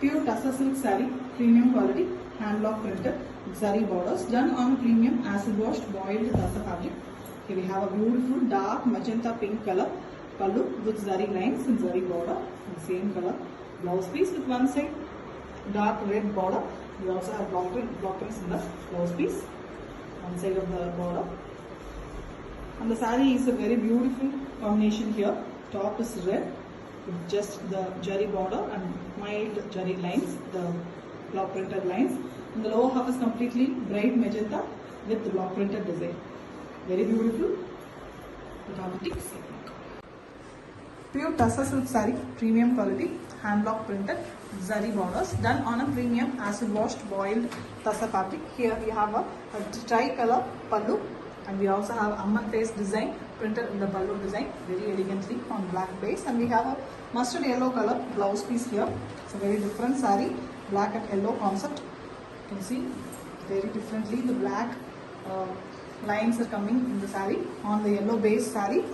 Pure Tussar silk saree, premium quality, hand block printed, zari borders, done on premium acid washed boiled Tussar fabric. Here we have a beautiful dark magenta pink color pallu with zari lines and zari border, and same color blouse piece with one side dark red border. We also have block prints in the blouse piece, one side of the border. And the saree is a very beautiful combination here. Top is red with just the jari border and mild jari lines, the block printed lines. And the lower half is completely bright magenta with the block printed design. Very beautiful with authentic silk. Pure Tussar silk saree, premium quality, hand block printed, zari borders, done on a premium acid washed boiled Tussar fabric. Here we have a tri-color pallu, and we also have Amman face design printed in the pallu design very elegantly on black base, and we have a mustard yellow color blouse piece here. It's a very different saree, black and yellow concept. You can see very differently the black lines are coming in the saree on the yellow base saree.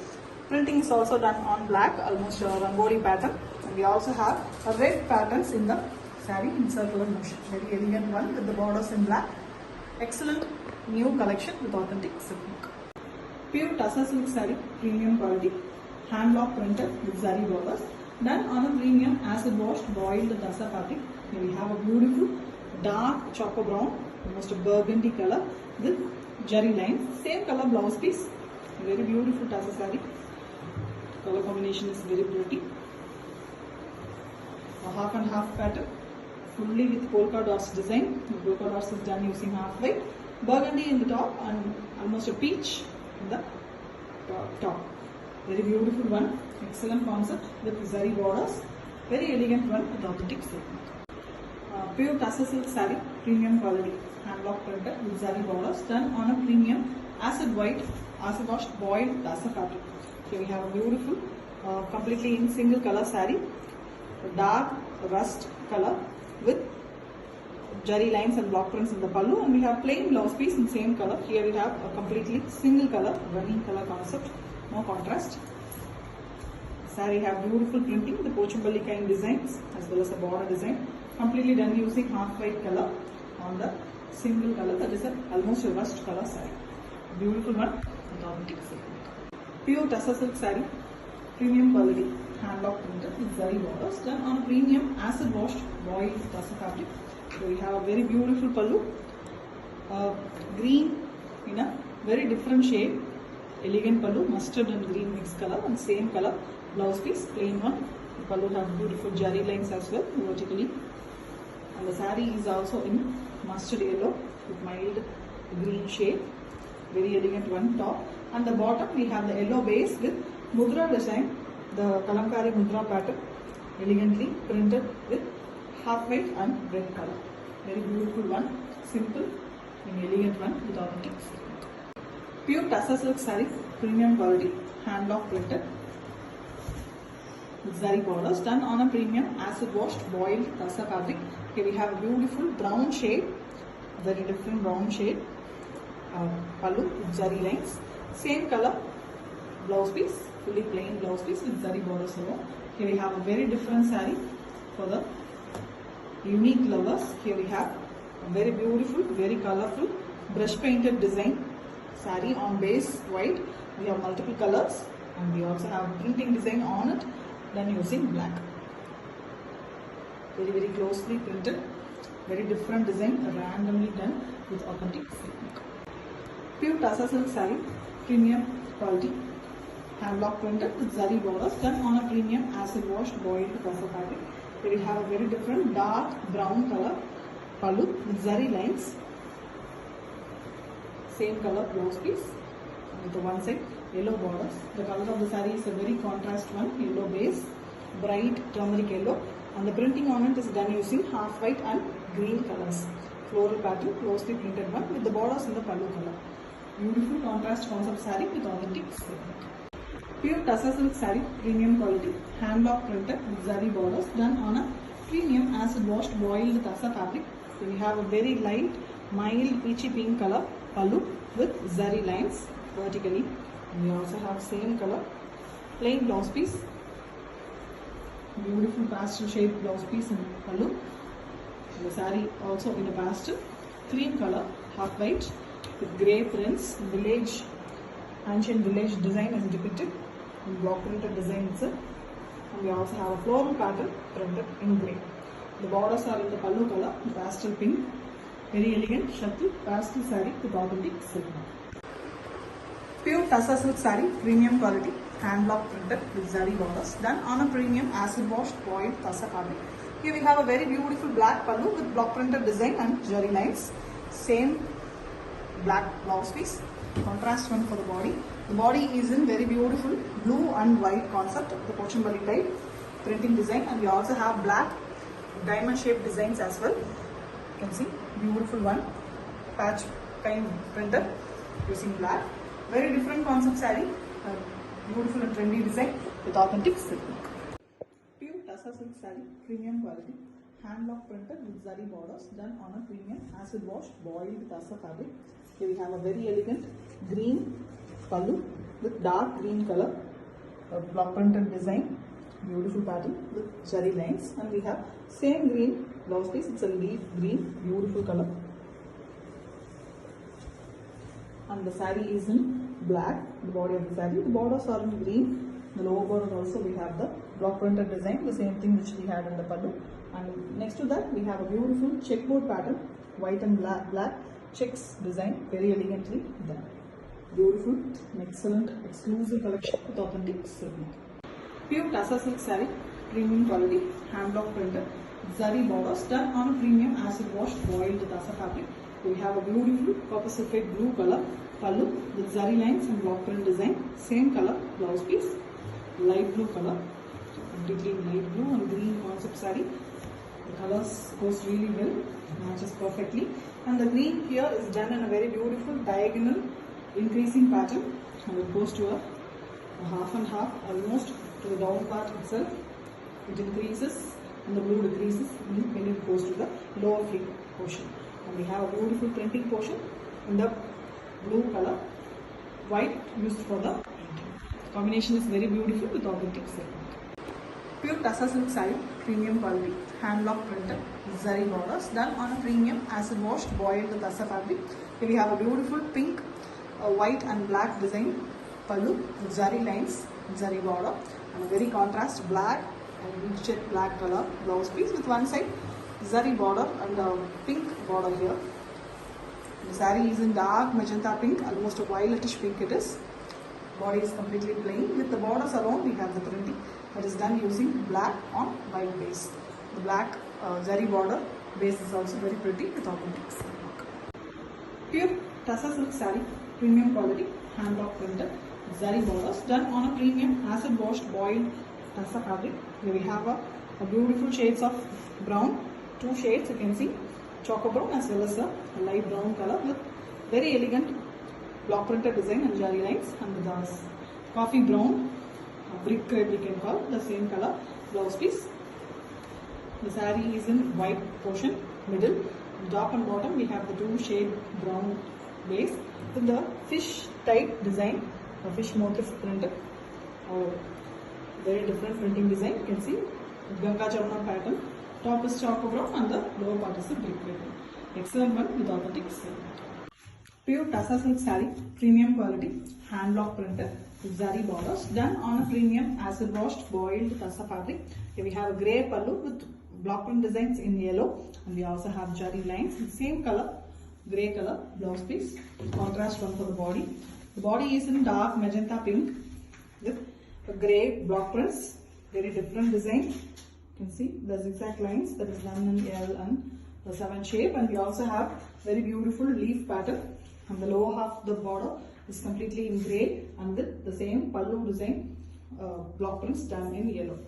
Printing is also done on black, almost a rangoli pattern, and we also have a red patterns in the saree in circular motion. Very elegant one with the borders in black. Excellent new collection with authentic silk. Pure Tussar silk saree, premium quality, hand block printed with zari borders, done on a premium acid washed boiled Tussar fabric. Here we have a beautiful dark choco brown, almost a burgundy color with jari lines. Same color blouse piece. Very beautiful Tussar saree. Color combination is very pretty. A half and half pattern, fully with polka dots design. The polka dots is done using half white, burgundy in the top, and almost a peach in the top. Very beautiful one. Excellent concept with zari borders. Very elegant one with authentic silk. Pure Tussar silk saree, premium quality, hand block printed with zari borders, done on a premium acid washed boiled Tussar fabric. Here we have a beautiful, completely in single color saree, dark rust color with jari lines and block prints in the pallu, and we have plain blouse piece in same color. Here we have a completely single color, running color concept, no contrast. Saree have beautiful printing, the Pochumpalli kind designs as well as a border design, completely done using half white color on the single color, that is almost a rust color saree. Beautiful one with authentic silk. Pure Tussar silk saree, premium quality, hand block printed with zari borders, done on a premium acid washed boiled Tussar fabric. So we have a very beautiful pallu, green in a very different shade, elegant pallu, mustard and green mixed color, and same color blouse piece, plain one. The pallu have beautiful jari lines as well vertically, and the saree is also in mustard yellow with mild green shade. Very elegant one top, and the bottom we have the yellow base with mudra design, the kalamkari mudra pattern, elegantly printed with half white and red color. Very beautiful one, simple and elegant one with authentic silk. Pure Tussar silk saree, premium quality, hand block printed with zari borders, done on a premium acid washed boiled Tussar fabric. Here we have a beautiful brown shade, very different brown shade, pallu with zari lines, same color blouse piece, fully plain blouse piece with zari borders over. Here we have a very different saree for the unique lovers. Here we have a very beautiful, very colorful brush painted design saree on base white. We have multiple colors, and we also have printing design on it done using black. Very, very closely printed, very different design, randomly done with authentic silk. Pure Tussar silk saree, premium quality, hand block printed with zari borders, done on a premium acid washed boiled Tussar fabric. Here we have a very different dark brown color pallu with zari lines, same color blouse piece with the one side yellow borders. The color of the saree is a very contrast one, yellow base, bright turmeric yellow, and the printing on it is done using half white and green colors. Floral pattern, closely printed one with the borders in the pallu color. Beautiful contrast concept saree with authentic silk. Pure Tussar silk saree, premium quality, hand block printed with zari borders, done on a premium acid washed boiled Tussar fabric. So we have a very light, mild peachy pink color pallu with zari lines vertically. And we also have same color plain blouse piece beautiful pastel shade blouse piece and pallu. The saree also in a pastel cream color, half white with grey prints, village, ancient village design is depicted in block printed design itself. And we also have a floral pattern printed in grey. The borders are in the pallu color, pastel pink, very elegant Shakti pastel saree with authentic silk. Pure Tassa silk saree, premium quality, hand block printed with zari borders, done on a premium acid washed boiled Tassa fabric. Here we have a very beautiful black pallu with block printed design and zari lines. Same black blouse piece, contrast one for the body. The body is in very beautiful blue and white concept, the Pochambali type printing design, and we also have black diamond shaped designs as well. You can see beautiful one, patch kind printed using black. Very different concept saree, beautiful and trendy design with authentic silk. Pure Tassa silk saree, premium quality, hand block printed with zari borders, done on a premium acid washed boiled Tassa fabric. Here we have a very elegant green pallu with dark green color, block printed design, beautiful pattern with zari lines, and we have same green blouse piece. It's a leaf green, beautiful color, and the saree is in black. The body of the saree, the borders are in green. The lower border also we have the block printed design, the same thing which we had in the pallu. And next to that we have a beautiful checkboard pattern, white and black checks design, very elegantly done. Beautiful, excellent, exclusive collection with authentic silk. Pure Tassa silk saree, premium quality, hand block printed, zari borders, done on a premium acid washed boiled Tassa fabric. We have a beautiful copper sulphate blue color pallu with zari lines and block print design. Same color blouse piece, light blue color, completely light blue and green concept saree. The colors goes really well, matches perfectly, and the green here is done in a very beautiful diagonal increasing pattern, and it goes to a half and half, almost to the down part itself. It increases and the blue decreases when it goes to the lower sleeve portion. And we have a beautiful printing portion in the blue color, white used for the printing. The combination is very beautiful with authentic silk. Pure Tassa silk saree, premium quality, hand block printed, zari borders, done on a premium acid washed boiled Tassa fabric. Here we have a beautiful pink, white and black design pallu with zari lines, zari border, and a very contrast black and jet black color blouse piece with one side zari border and a pink border here. The saree is in dark magenta pink, almost a violetish pink it is. Body is completely plain. With the borders around we have the printing that is done using black on white base. The black zari border base is also very pretty with authentic silk. Pure Tassa silk saree, premium quality, hand block printed, zari borders, done on a premium acid washed boiled Tassa fabric. Here we have a beautiful shades of brown, two shades you can see, choco brown as well as a light brown color with very elegant block printed design and jari lines, and the coffee brown, brick red we can call, the same color blouse piece. The saree is in white portion, middle, top and bottom we have the two shade brown base with the fish type design, a fish motif printed, very different printing design. You can see Ganga Jamuna pattern. Top is choco brown and the lower part is a brick red. Excellent one with authentic silk. Pure Tassa silk saree, premium quality, hand block printed with zari borders, done on a premium acid washed boiled Tassa fabric. Here we have a grey pallu with block print designs in yellow, and we also have jari lines in same color, grey color blouse piece. Contrast one for the body. The body is in dark magenta pink with grey block prints, very different design. You can see the zigzag lines that is done in L and the 7 shape, and we also have very beautiful leaf pattern, and the lower half of the border is completely in grey and with the same pallu design block prints done in yellow.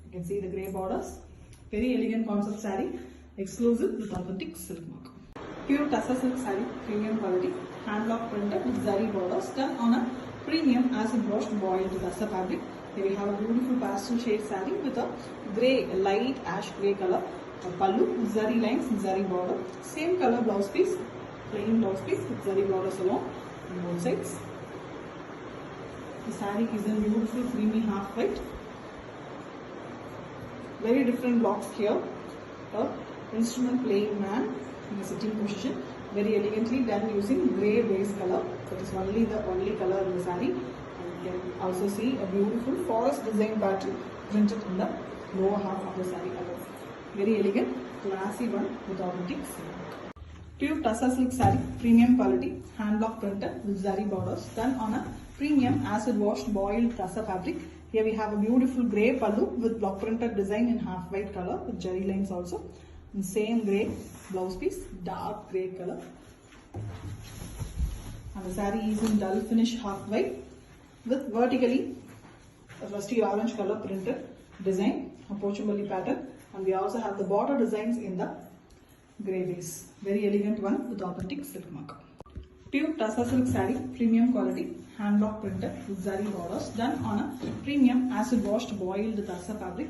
You can see the grey borders. Very elegant concept saree, exclusive with authentic silk mark. Pure Tassa silk saree, premium quality, hand block printed with zari borders, done on a premium acid washed boiled Tassa fabric. Here we have a beautiful pastel shade saree with a grey, light ash grey color pallu with zari lines and zari border. Same color blouse piece, plain blouse piece with zari borders along on both sides. The saree is in beautiful creamy half white. very different blocks here. A instrument playing man in a sitting position, very elegantly done using grey base color. That is the only color in the saree. And you can also see a beautiful forest design pattern printed in the lower half of the saree alone. Very elegant, classy one with authentic silk. Pure Tussar silk saree, premium quality, hand block printed with zari borders, done on a premium acid washed boiled Tussar fabric. Here we have a beautiful grey pallu with block printed design in half white color with jari lines also. And same grey blouse piece, dark grey color. And the saree is in dull finish half white with vertically a rusty orange color printed design, a pochambali pattern. And we also have the border designs in the grey base. Very elegant one with authentic silk mark. Pure Tussar silk saree, premium quality, hand block printed with zari borders, done on a premium acid washed boiled Tussar fabric.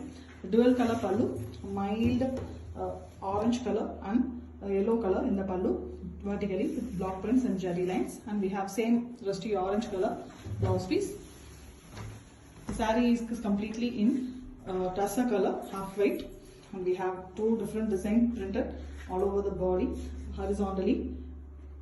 Dual color pallu, mild orange color and yellow color in the pallu, vertically with block prints and jari lines. And we have same rusty orange color blouse piece. The saree is completely in Tussar color, half white. And we have two different designs printed all over the body horizontally.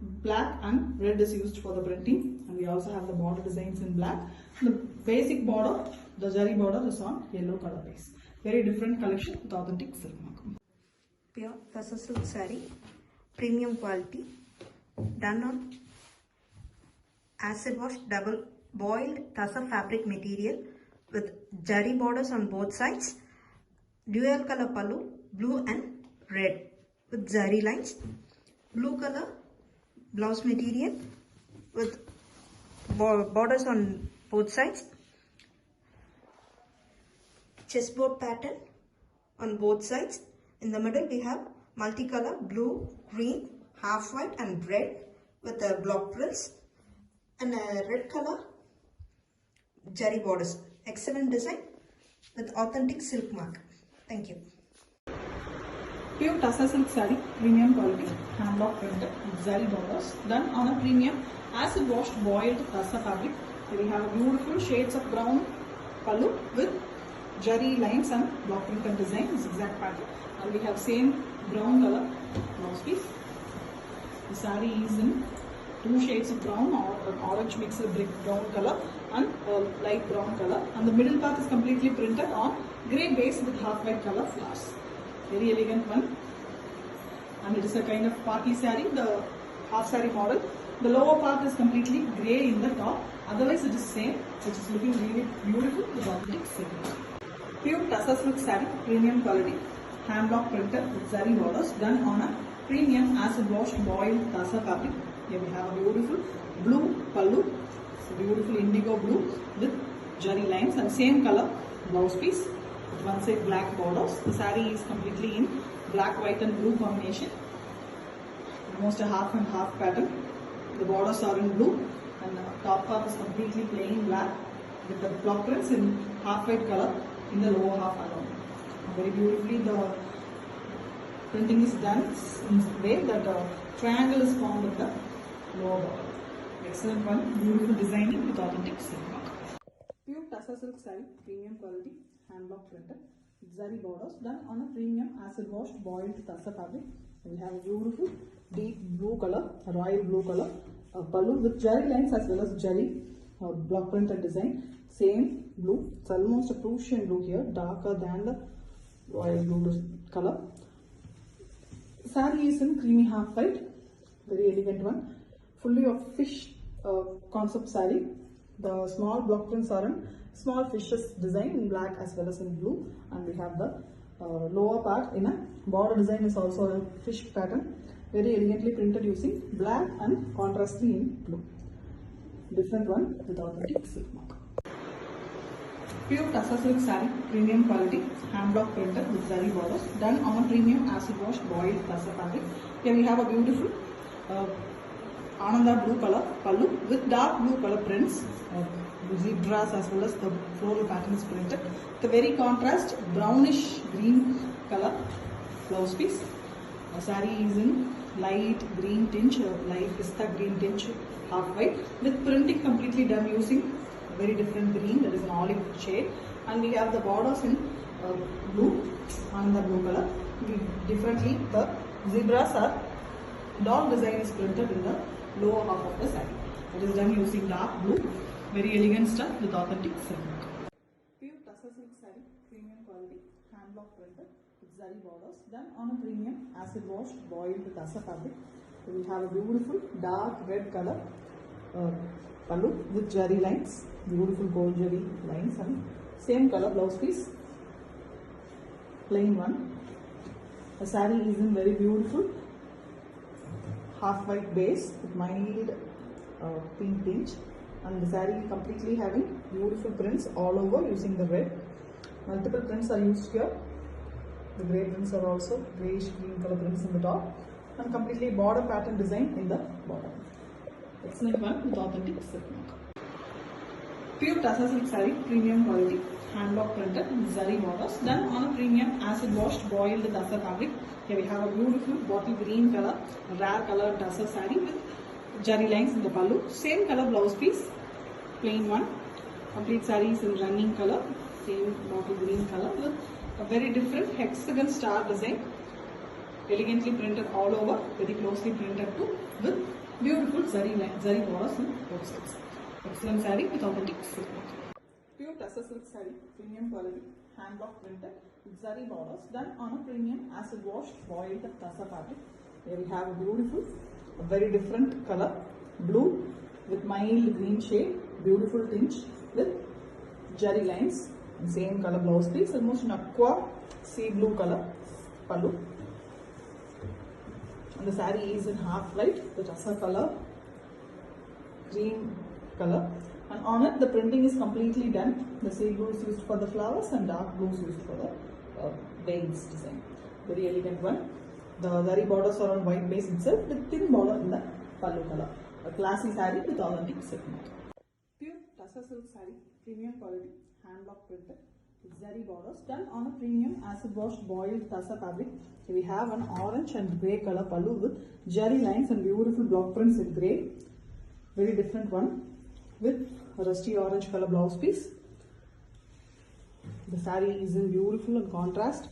Black and red is used for the printing, and we also have the border designs in black. The basic border, the jari border, is on yellow color base. Very different collection with authentic silk mark. Pure Tussar silk saree, premium quality, done on acid wash double boiled Tussar fabric material with jari borders on both sides. Dual color pallu, blue and red with zari lines. Blue color blouse material with borders on both sides. Chessboard pattern on both sides. In the middle we have multicolor blue, green, half white and red with the block prints and a red color jari borders. Excellent design with authentic silk mark. Thank you. Pure Tussar silk saree, premium quality, hand block printed with zari borders, done on a premium acid washed boiled Tussar fabric. Here we have beautiful shades of brown pallu with jari lines and block printed design, zigzag pattern. And we have same brown color blouse piece. The saree is in two shades of brown or an orange mixed brick brown color and light brown color. And the middle part is completely printed on grey base with half white color flowers. Very elegant one. And it is a kind of party saree, the half saree model. The lower part is completely grey in the top. Otherwise it is same, which is looking really beautiful with authentic silk. Pure Tussar silk saree, premium quality, hand block printed with zari borders, done on a premium acid washed boiled Tussar fabric. Here we have a beautiful blue pallu, so beautiful indigo blue with jari lines and same color blouse piece. With one side black borders. The saree is completely in black, white and blue combination. Almost a half and half pattern. The borders are in blue and the top part is completely plain black with the block prints in half white color in the lower half alone. Very beautifully the printing is done in a way that a triangle is formed with the lower border. Excellent one, beautiful designing with authentic silk mark. Pure Tussar silk saree, premium quality, hand block printed with zari borders, done on a premium acid washed boiled Tussar fabric. We have a beautiful deep blue color, a royal blue color pallu with jari lines as well as jari block printed design. Same blue, it's almost a Prussian blue here, darker than the royal blue color. Saree is in creamy half white, very elegant one, fully of fish concept saree. The small block prints are in small fishes design in black as well as in blue, and we have the lower part in a border design is also a fish pattern, very elegantly printed using black and contrastly in blue. Different one with authentic silk mark. Pure Tussar silk saree, premium quality, hand block printed with zari borders, done on a premium acid wash boiled Tussar fabric. Here we have a beautiful Ananda blue color pallu with dark blue color prints, zebras as well as the floral pattern is printed. The very contrast brownish green color blouse piece. The saree is in light green tinge, light pista green tinge, half white with printing completely done using very different green, that is an olive shade, and we have the borders in blue and the blue color. Differently, the zebras are dog design is printed in the lower half of the saree. It is done using dark blue, very elegant stuff with authentic silk. Pure tussar silk saree, premium quality, hand block printed with zari borders, done on a premium acid washed boiled tussar fabric. So we have a beautiful dark red color pallu with jari lines, beautiful gold jari lines, and same color blouse piece, plain one. The saree is in very beautiful half white base with mild pink tinge, and the saree completely having beautiful prints all over using the red. Multiple prints are used here. The grey prints are also greyish green color prints in the top, and completely border pattern design in the bottom. Excellent one with authentic silk mark. Pure tussar silk saree, premium quality, hand block printed with zari borders, done on a premium acid washed boiled tussar fabric. Here we have a beautiful bottle green color, rare color tussar saree with jari lines in the pallu. Same color blouse piece, plain one. Complete saree is in running color, same bottle green color with a very different hexagon star design, elegantly printed all over, very closely printed too, with beautiful zari borders on both sides. Excellent saree with authentic silk. Pure tussar silk saree, premium quality, hand block printed with zari borders, done on a premium acid washed boiled tussar fabric. Here we have a beautiful, a very different color, blue with mild green shade, beautiful tinge with jari lines, and same color blouse piece, almost an aqua sea blue color pallu. And the saree is in half white, the tussar color, green color, and on it the printing is completely done. The sea blue is used for the flowers and dark blue is used for the veins design. Very elegant one. The zari borders are on white base itself with thin border in the pallu color. A classy saree with authentic silk mark. Pure tussar silk saree, premium quality, hand block printed with zari borders, done on a premium acid washed boiled tussar fabric. Here we have an orange and grey color pallu with jari lines and beautiful block prints in grey. Very different one with a rusty orange color blouse piece. The saree is in beautiful and contrast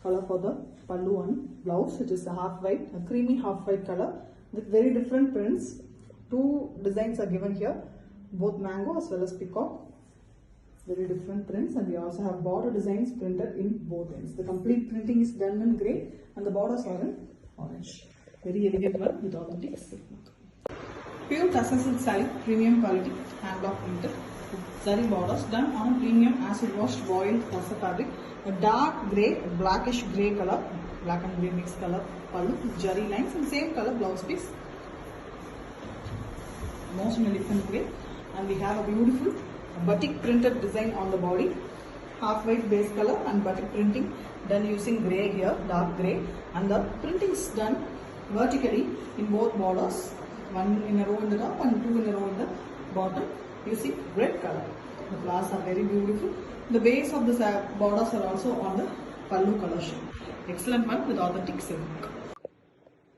color for the pallu and blouse. It is a half white, a creamy half white color with very different prints. Two designs are given here, both mango as well as peacock. Very different prints, and we also have border designs printed in both ends. The complete printing is done in grey and the borders are in orange. Very elegant one with authentic silk mark. Pure tussar silk saree, premium quality, hand block printed with zari borders, done on a premium acid washed boiled tussar fabric. A dark grey, blackish grey color, black and grey mixed color pallu with jari lines, and same color blouse piece. Most in a different way, and we have a beautiful batik printed design on the body, half white base color and batik printing done using grey here, dark grey, and the printing is done vertically in both borders, one in a row in the top and two in a row in the bottom, using red color. The flowers are very beautiful. The base of the borders are also on the pallu color shade. Excellent one with authentic silk.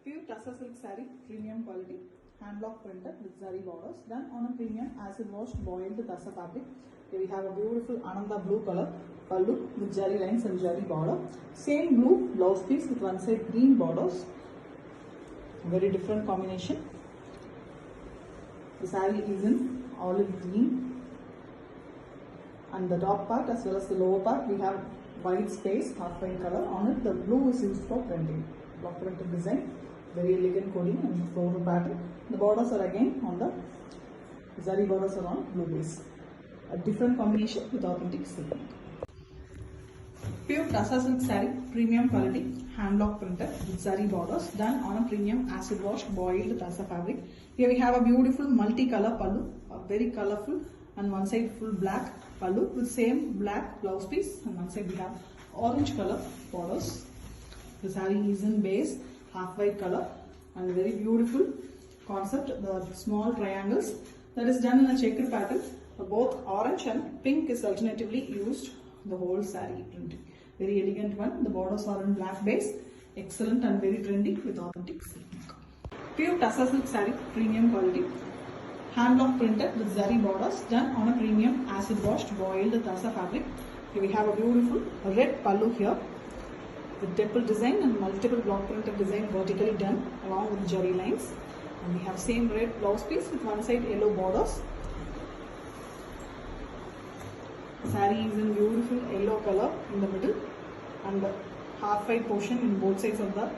Pure tussar silk saree, premium quality, hand block printed with zari borders, done on a premium acid washed boiled tussar fabric. Here we have a beautiful ananda blue color pallu with jari lines and jari border. Same blue blouse piece with one side green borders. Very different combination. The saree is in olive green, and the top part as well as the lower part we have white space, half white color. On it the blue is used for printing. Block printed design, very elegant coding and floral pattern. The borders are again on the zari borders are on blue base. A different combination with authentic silk. Pure tussar silk saree, premium quality, hand block printed with zari borders, done on a premium acid washed boiled tussar fabric. Here we have a beautiful multi-color pallu, very colorful, and one side full black pallu with same black blouse piece, and one side we have orange color borders. The saree is in base, half white color, and very beautiful concept. The small triangles that is done in a checkered pattern. Both orange and pink is alternatively used the whole saree printing. Very elegant one. The borders are in black base. Excellent and very trendy with authentic silk. Pure tussar silk saree, premium quality, hand block printed with zari borders, done on a premium acid washed boiled tussar fabric. Here we have a beautiful red pallu here with temple design and multiple block printed design vertically done along with jari lines. And we have same red blouse piece with one side yellow borders. Saree is in beautiful yellow color in the middle and the half white portion in both sides of the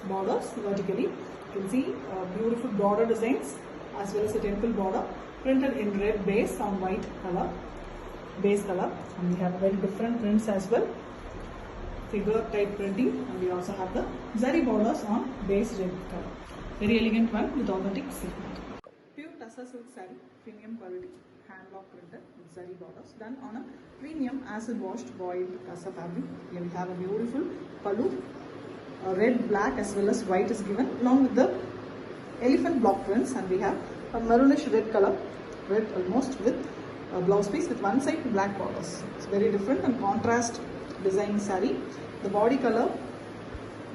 borders vertically. You can see beautiful border designs as well as a temple border printed in red base on white color, base color, and we have very different prints as well, figure type printing, and we also have the zari borders on base red color. Very elegant one with authentic silk. Pure Tussar silk saree, premium quality, hand block printed with zari borders done on a premium acid washed boiled Tussar fabric. Here we have a beautiful pallu, red, black as well as white is given along with the elephant block prints, and we have a maroonish red color, red almost, with a blouse piece with one side black borders. It's very different and contrast design saree. The body color,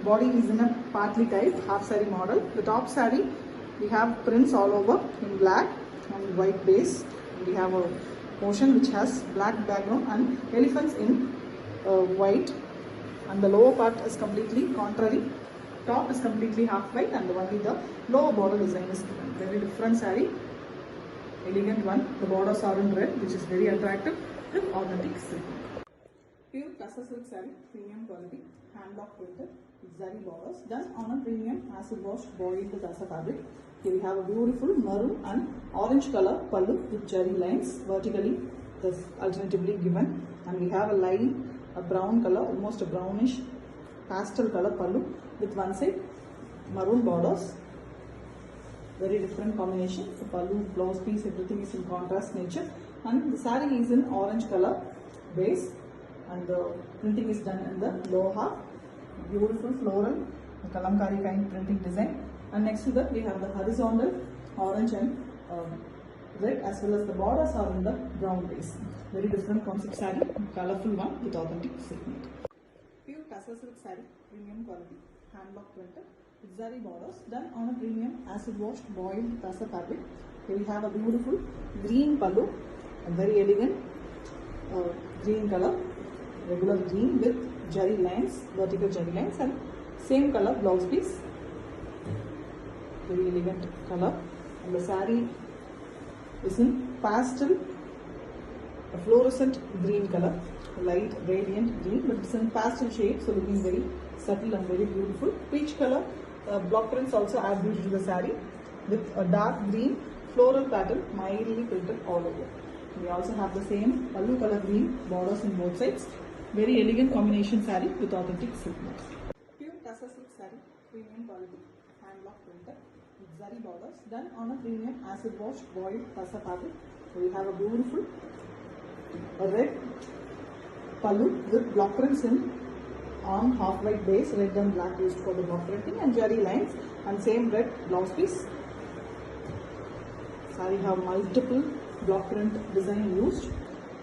body is in a partly type half saree model. The top saree we have prints all over in black and white base. We have a portion which has black background and elephants in white, and the lower part is completely contrary. Top is completely half white and only the lower border design is given. Very different saree, elegant one. The borders are in red, which is very attractive with authentic silk. Pure Tussar silk saree, premium quality, hand block printed with zari borders done on a premium acid washed boiled Tussar fabric. Here we have a beautiful maroon and orange color pallu with jari lines vertically thus alternatively given, and we have a line, a brown color, almost a brownish pastel color pallu with one side maroon borders. Very different combination. The pallu, blouse piece, everything is in contrast nature, and the saree is in orange color base, and the printing is done in the lower half. Beautiful floral kalamkari kind printing design, and next to that we have the horizontal orange and red as well as the borders are in the brown base. Very different concept saree, colorful one with authentic silk. Pure Tussar silk saree, premium quality, hand block printed with zari borders done on a premium acid washed boiled Tussar fabric. Here we have a beautiful green pallu, a very elegant green color, regular green with jari lines, vertical jari lines, and same color blouse piece. Very elegant color, and the saree is in pastel, a fluorescent green color, light radiant green, but it's in pastel shade, so looking very subtle and very beautiful. Peach color block prints also add beauty to the saree with a dark green floral pattern mildly printed all over. We also have the same pallu color green borders in both sides. Very elegant combination saree with authentic silk marks. Pure Tussar silk saree, premium quality, hand block printed with zari borders done on a premium acid washed boiled Tussar fabric. We have a beautiful red pallu with block prints in on half white base, red and black used for the block printing, and jari lines, and same red blouse piece. Saree have multiple block print design used. You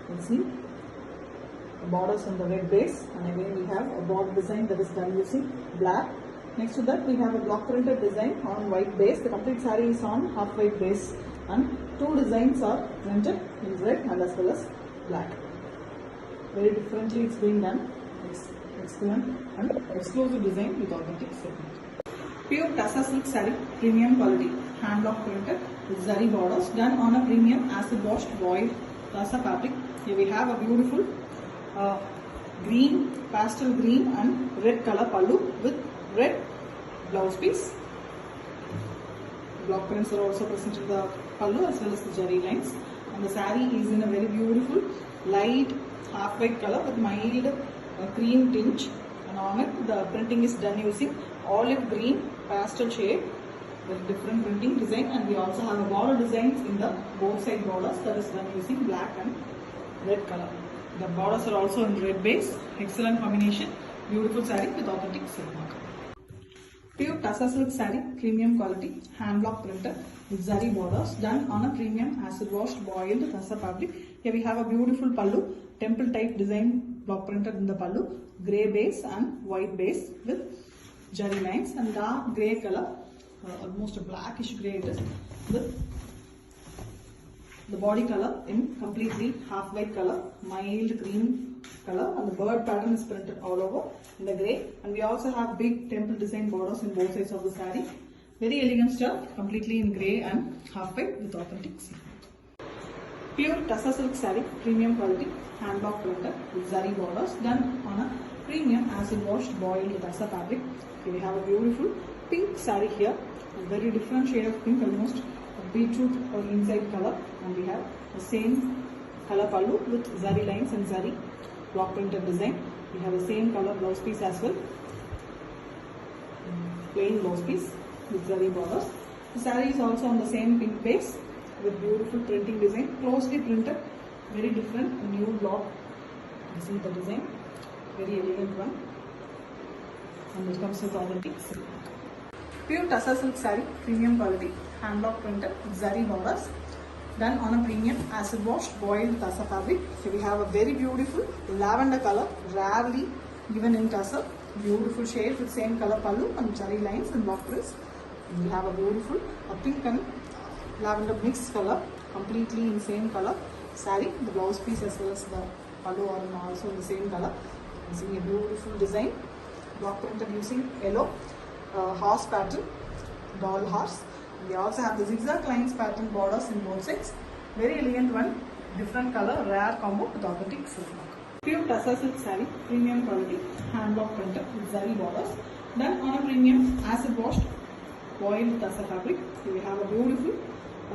can see the borders on the red base, and again we have a border design that is done using black. Next to that we have a block printed design on white base. The complete saree is on half white base, and two designs are printed in red and as well as black. Very differently it's being done. It's excellent and exclusive design with authentic silk. Pure Tussar silk saree, premium quality, hand block printed with zari borders done on a premium acid washed boiled Tussar fabric. Here we have a beautiful green, pastel green and red color pallu with red blouse piece. Block prints are also present in the pallu as well as the jari lines, and the saree is in a very beautiful light half white color with mild cream tinge, and on it the printing is done using olive green pastel shade with different printing design, and we also have a border designs in the both side borders that is done using black and red color. The borders are also in red base. Excellent combination. Beautiful saree with authentic silk mark. Pure Tussar silk saree, premium quality, hand block printed with zari borders done on a premium acid washed boiled Tussar fabric. Here we have a beautiful pallu, temple type design block printed in the pallu, grey base and white base with jari lines, and dark grey color, almost a blackish grey it is, with the body color in completely half white color, mild green color, and the bird pattern is printed all over in the grey. And we also have big temple design borders in both sides of the saree. Very elegant stuff, completely in grey and half white with authentic sequin. Pure Tussar silk saree, premium quality, hand block printed with zari borders, done on a premium acid washed boiled Tussar fabric. Okay, we have a beautiful pink saree here, a very different shade of pink, almost a beetroot or inside color, and we have the same color pallu with zari lines and zari block printed design. We have the same color blouse piece as well, plain blouse piece with zari borders. The saree is also on the same pink base with beautiful printing design, closely printed, very different, new block. You see the design, very elegant one, and it comes with authentic silk. Pure Tussar silk saree, premium quality, hand block printed with zari borders, done on a premium acid washed boiled Tussar fabric. So we have a very beautiful lavender color, rarely given in Tussar. Beautiful shade with same color pallu and zari lines and block prints. We have a beautiful pink and lavender mixed color, completely in same color saree. The blouse piece as well as the pallu are also in the same color. You see a beautiful design, block printed using yellow horse pattern, doll horse. We also have the zigzag lines pattern borders in both sides. Very elegant one, different color, rare combo with authentic silk. Pure Tussar silk saree, premium quality, hand block printed with zari borders, done on a premium acid washed boiled Tussar fabric. Here we have a beautiful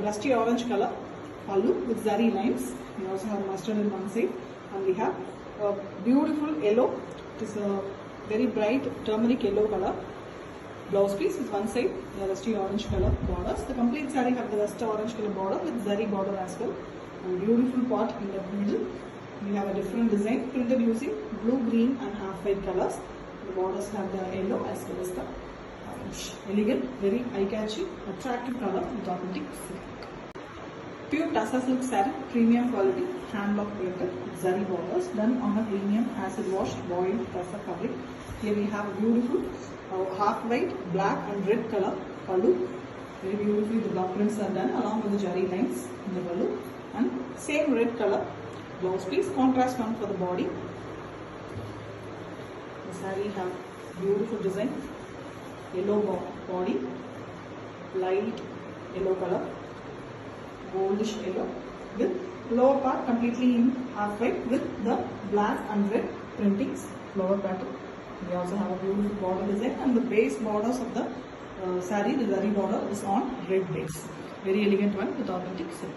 rusty orange color pallu with zari lines. We also have mustard in one side, and we have a beautiful yellow. It is a very bright turmeric yellow color blouse piece with one side the rusty orange color borders. The complete saree have the rusty orange color border with zari border as well, and beautiful pot in the middle. We have a different design printed using blue, green and half white colors. The borders have the yellow as well as the orange. Elegant, very eye-catchy, attractive color with authentic silk. Pure Tussar silk saree, premium quality, hand block printed with zari borders, done on a premium acid washed boiled Tussar fabric. Here we have a beautiful half white, black and red color pallu. Very beautifully the block prints are done along with the jari lines in the pallu, and same red color blouse piece, contrast one for the body. The saree have beautiful design, yellow body, light yellow color, goldish yellow, with lower part completely in half white with the black and red printings, flower pattern. We also have a beautiful border design, and the base borders of the saree, the zari border is on red base. Very elegant one with authentic silk.